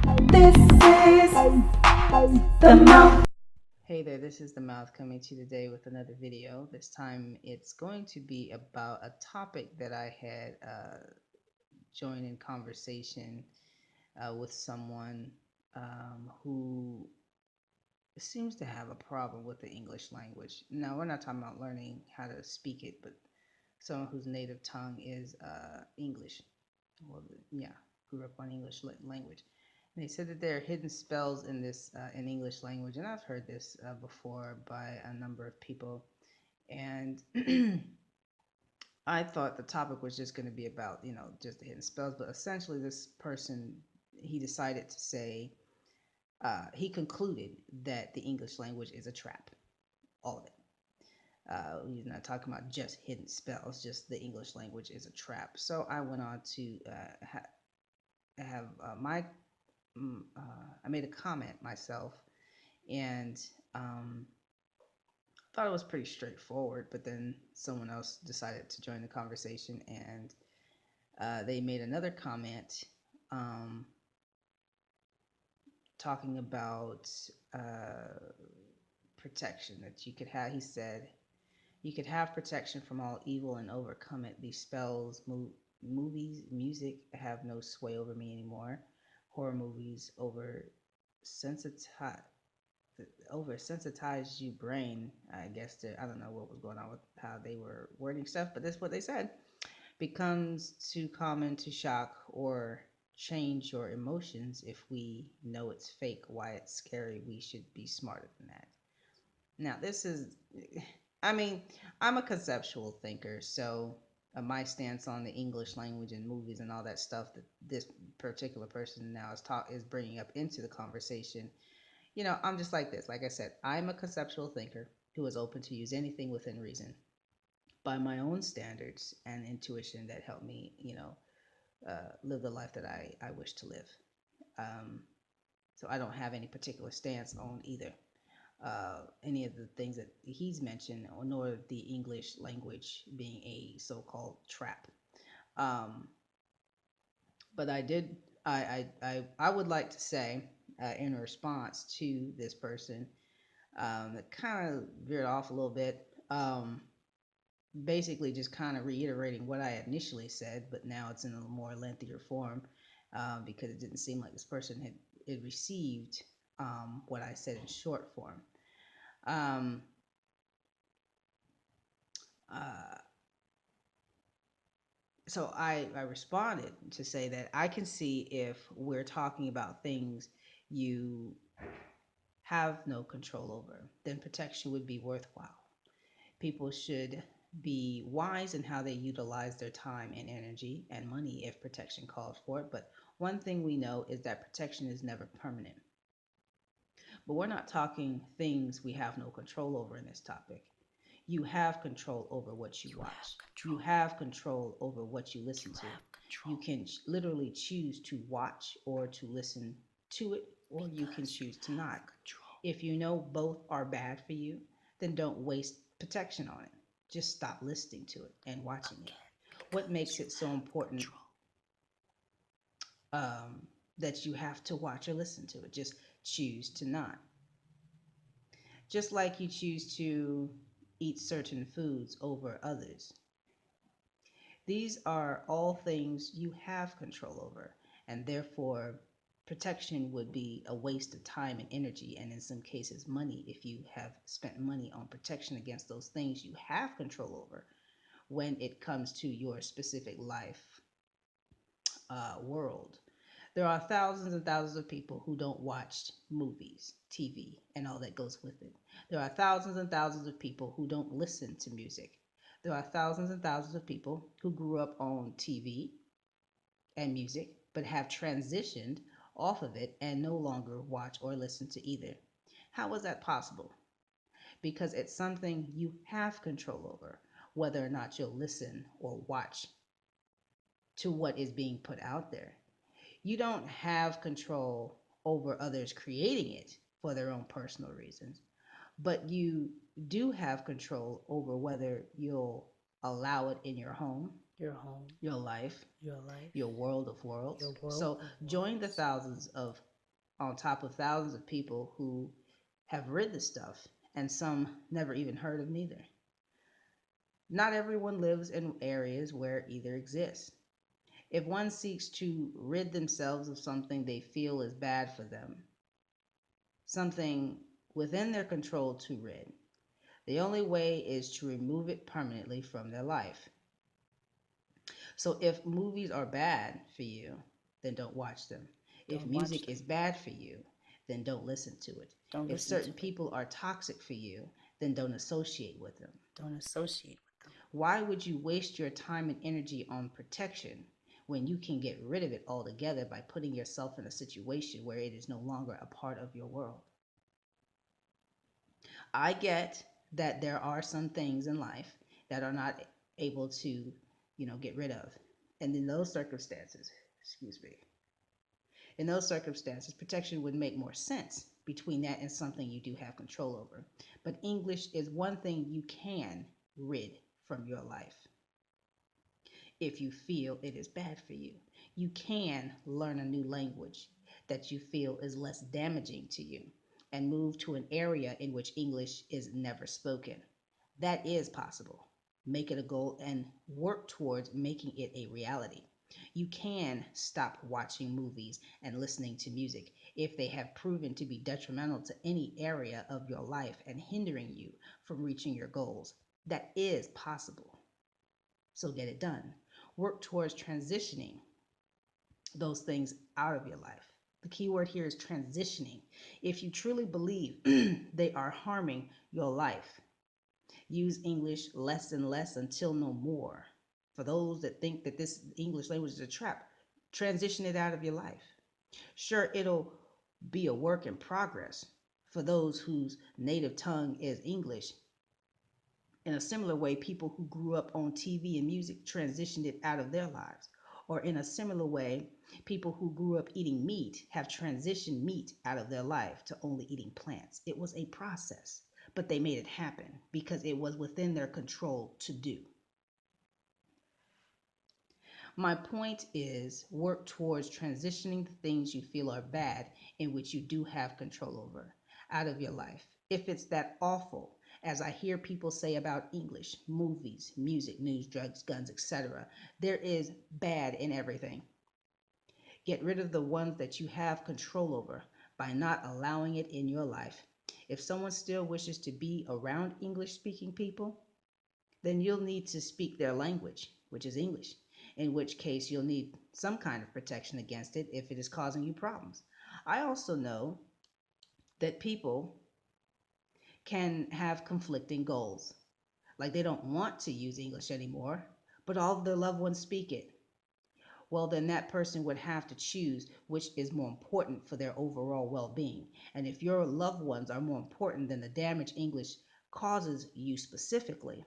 This is the mouth. Hey there, this is the Mouth coming to you today with another video. This time it's going to be about a topic that I had joined in conversation with someone who seems to have a problem with the English language. Now, we're not talking about learning how to speak it, but someone whose native tongue is English. Well, yeah, grew up on English language. And they said that there are hidden spells in this in English language, and I've heard this before by a number of people. And I thought the topic was just going to be about just the hidden spells, but essentially this person he decided to say he concluded that the English language is a trap, all of it. He's not talking about just hidden spells, just the English language is a trap. So I went on to have my I made a comment myself, and thought it was pretty straightforward. But then someone else decided to join the conversation, and they made another comment um, talking about protection that you could have. He said you could have protection from all evil and overcome it. These spells, movies, music have no sway over me anymore. Horror movies sensitize oversensitized you brain. I guess I don't know what was going on with how they were wording stuff, but that's what they said. Becomes too common to shock or change your emotions. If we know it's fake, why it's scary, we should be smarter than that. Now, this is, I mean, I'm a conceptual thinker, so my stance on the English language and movies and all that stuff that this particular person now is bringing up into the conversation, I'm just like this. Like I said, I'm a conceptual thinker who is open to use anything within reason by my own standards and intuition that help me, live the life that I wish to live. Um, so I don't have any particular stance on either any of the things that he's mentioned, or nor the English language being a so-called trap. Um, but I would like to say, in response to this person, that kind of veered off a little bit. Basically, just kind of reiterating what I initially said, but now it's in a more lengthier form because it didn't seem like this person had received what I said in short form. Um, uh, so I responded to say that I can see if we're talking about things you have no control over, then protection would be worthwhile. People should be wise in how they utilize their time and energy and money if protection calls for it. But one thing we know is that protection is never permanent. But we're not talking things we have no control over in this topic. You have control over what you watch. You have control over what you listen to. You can literally choose to watch or to listen to it, or you can choose to not. If you know both are bad for you, then don't waste protection on it. Just stop listening to it and watching it. What makes it so important that you have to watch or listen to it? Just choose to not. Just like you choose to eat certain foods over others. These are all things you have control over, and therefore protection would be a waste of time and energy, and in some cases, money, if you have spent money on protection against those things you have control over when it comes to your specific life world. There are thousands and thousands of people who don't watch movies, TV, and all that goes with it. There are thousands and thousands of people who don't listen to music. There are thousands and thousands of people who grew up on TV and music, but have transitioned off of it and no longer watch or listen to either. How is that possible? Because it's something you have control over, whether or not you'll listen or watch to what is being put out there. You don't have control over others creating it for their own personal reasons, but you do have control over whether you'll allow it in your home, Your home, your life, your life, your world of worlds. your world So of join the worlds. thousands of on top of thousands of people who have read the stuff, and some never even heard of neither. Not everyone lives in areas where either exists. If one seeks to rid themselves of something they feel is bad for them, something within their control to rid, the only way is to remove it permanently from their life. So if movies are bad for you, then don't watch them. If Don't watch music them. is bad for you, then don't listen to it. Don't If listen to certain it. people are toxic for you, then don't associate with them. Don't associate with them. Why would you waste your time and energy on protection when you can get rid of it altogether by putting yourself in a situation where it is no longer a part of your world? I get that there are some things in life that are not able to, get rid of. And in those circumstances, excuse me, in those circumstances, protection would make more sense between that and something you do have control over. But English is one thing you can rid from your life if you feel it is bad for you. You can learn a new language that you feel is less damaging to you and move to an area in which English is never spoken. That is possible. Make it a goal and work towards making it a reality. You can stop watching movies and listening to music if they have proven to be detrimental to any area of your life and hindering you from reaching your goals. That is possible. So get it done. Work towards transitioning those things out of your life. The key word here is transitioning. If you truly believe they are harming your life, use English less and less until no more. For those that think that this English language is a trap, transition it out of your life. Sure, it'll be a work in progress for those whose native tongue is English. In a similar way, people who grew up on TV and music transitioned it out of their lives. Or in a similar way, people who grew up eating meat have transitioned meat out of their life to only eating plants. It was a process, but they made it happen because it was within their control to do. My point is work towards transitioning the things you feel are bad in which you do have control over out of your life. If it's that awful, as I hear people say about English, movies, music, news, drugs, guns, etc., there is bad in everything. Get rid of the ones that you have control over by not allowing it in your life. If someone still wishes to be around English speaking people, then you'll need to speak their language, which is English, in which case you'll need some kind of protection against it if it is causing you problems. I also know that people can have conflicting goals. Like they don't want to use English anymore, but all of their loved ones speak it. Well, then that person would have to choose which is more important for their overall well being. And if your loved ones are more important than the damage English causes you specifically,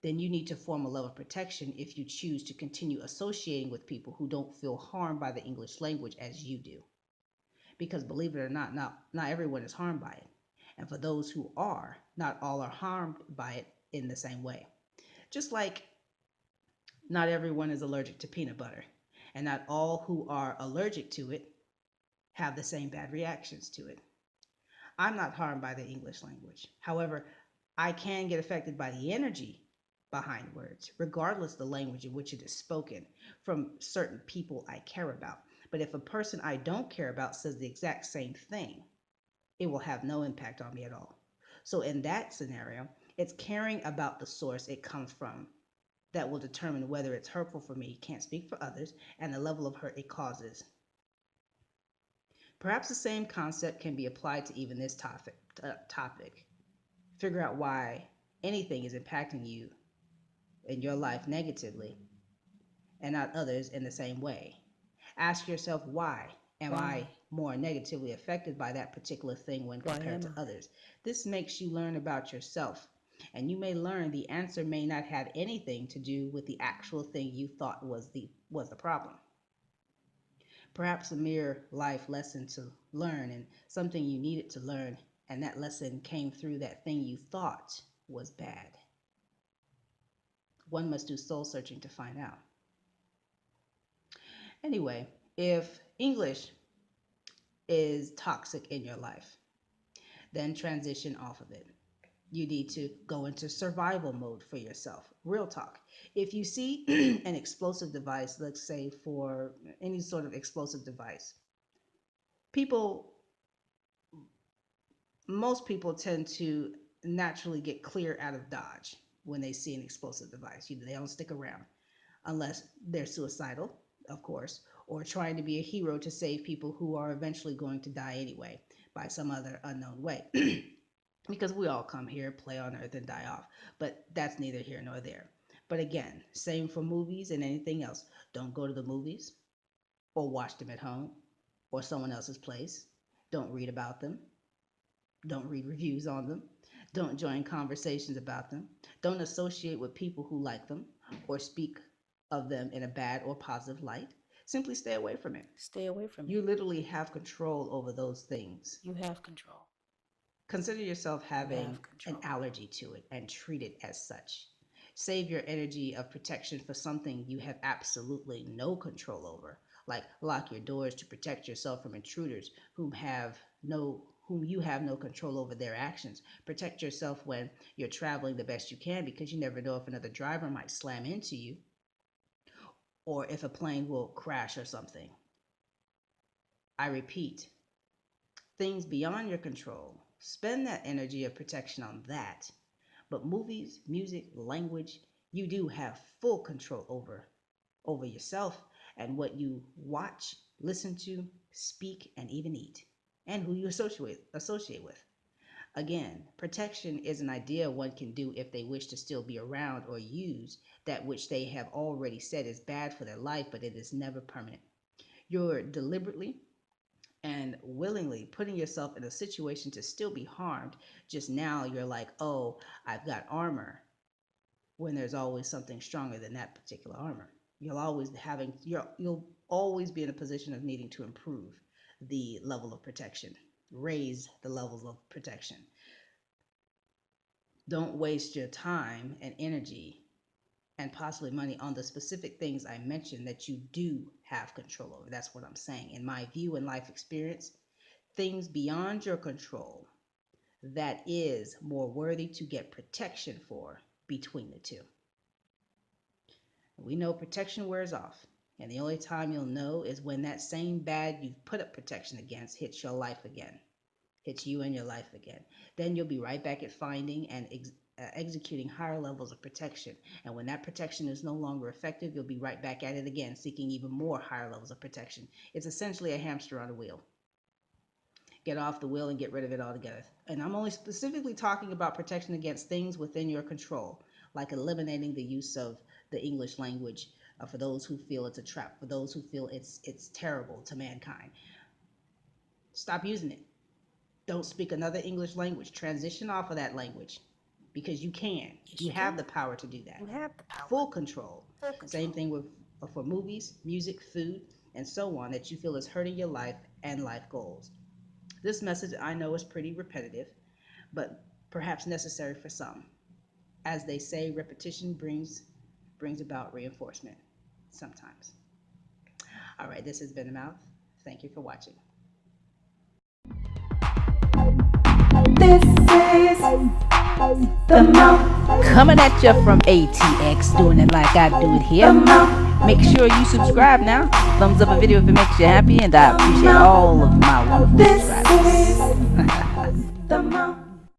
then you need to form a level of protection if you choose to continue associating with people who don't feel harmed by the English language as you do. Because believe it or not everyone is harmed by it. And for those who are, not all are harmed by it in the same way. Just like not everyone is allergic to peanut butter, and not all who are allergic to it have the same bad reactions to it. I'm not harmed by the English language. However, I can get affected by the energy behind words, regardless the language in which it is spoken, from certain people I care about. But if a person I don't care about says the exact same thing, it will have no impact on me at all. So in that scenario, it's caring about the source it comes from that will determine whether it's hurtful for me, can't speak for others, and the level of hurt it causes. Perhaps the same concept can be applied to even this topic. Figure out why anything is impacting you in your life negatively and not others in the same way. Ask yourself, why am I more negatively affected by that particular thing when compared to others? This makes you learn about yourself, and you may learn the answer may not have anything to do with the actual thing you thought was the problem. Perhaps a mere life lesson to learn and something you needed to learn, and that lesson came through that thing you thought was bad. One must do soul searching to find out. Anyway, if English is toxic in your life, then transition off of it. You need to go into survival mode for yourself. Real talk. If you see an explosive device, let's say for any sort of explosive device, people, most people tend to naturally get clear out of Dodge when they see an explosive device. They don't stick around unless they're suicidal, of course, or trying to be a hero to save people who are eventually going to die anyway by some other unknown way. Because we all come here, play on earth, and die off. But that's neither here nor there. But again, same for movies and anything else. Don't go to the movies or watch them at home or someone else's place. Don't read about them. Don't read reviews on them. Don't join conversations about them. Don't associate with people who like them or speak of them in a bad or positive light. Simply stay away from it. Stay away from You it. literally have control over those things. You have control. Consider yourself having have control. an allergy to it and treat it as such. Save your energy of protection for something you have absolutely no control over, like lock your doors to protect yourself from intruders whom you have no control over their actions. Protect yourself when you're traveling the best you can, because you never know if another driver might slam into you or if a plane will crash or something. I repeat, things beyond your control. Spend that energy of protection on that. But movies, music, language, you do have full control over yourself and what you watch, listen to, speak, and even eat, and who you associate with. Again, protection is an idea one can do if they wish to still be around or use that which they have already said is bad for their life, but it is never permanent. You're deliberately and willingly putting yourself in a situation to still be harmed. Just now you're like, oh, I've got armor, when there's always something stronger than that particular armor. You'll always be in a position of needing to improve the level of protection, raise the levels of protection. Don't waste your time and energy and possibly money on the specific things I mentioned that you do have control over. That's what I'm saying. In my view and life experience, things beyond your control, that is more worthy to get protection for between the two. We know protection wears off, and the only time you'll know is when that same bad you've put up protection against hits your life again, hits you and your life again. Then you'll be right back at finding and executing higher levels of protection. And when that protection is no longer effective, you'll be right back at it again, seeking even more higher levels of protection. It's essentially a hamster on a wheel. Get off the wheel and get rid of it altogether. And I'm only specifically talking about protection against things within your control, like eliminating the use of the English language for those who feel it's a trap, for those who feel it's terrible to mankind. Stop using it. Don't speak another English language. Transition off of that language, because you can. Yes, You you have can. the power to do that. You have the power. Full control. Full control. Same thing for movies, music, food, and so on that you feel is hurting your life and life goals. This message I know is pretty repetitive, but perhaps necessary for some. As they say, repetition brings about reinforcement sometimes. All right, this has been The Mouth. Thank you for watching. This is the mouth. Coming at you from ATX, doing it like I do it here. The mouth. Make sure you subscribe now. Thumbs up a video if it makes you happy, and I appreciate all of my wonderful This subscribers. is the mouth.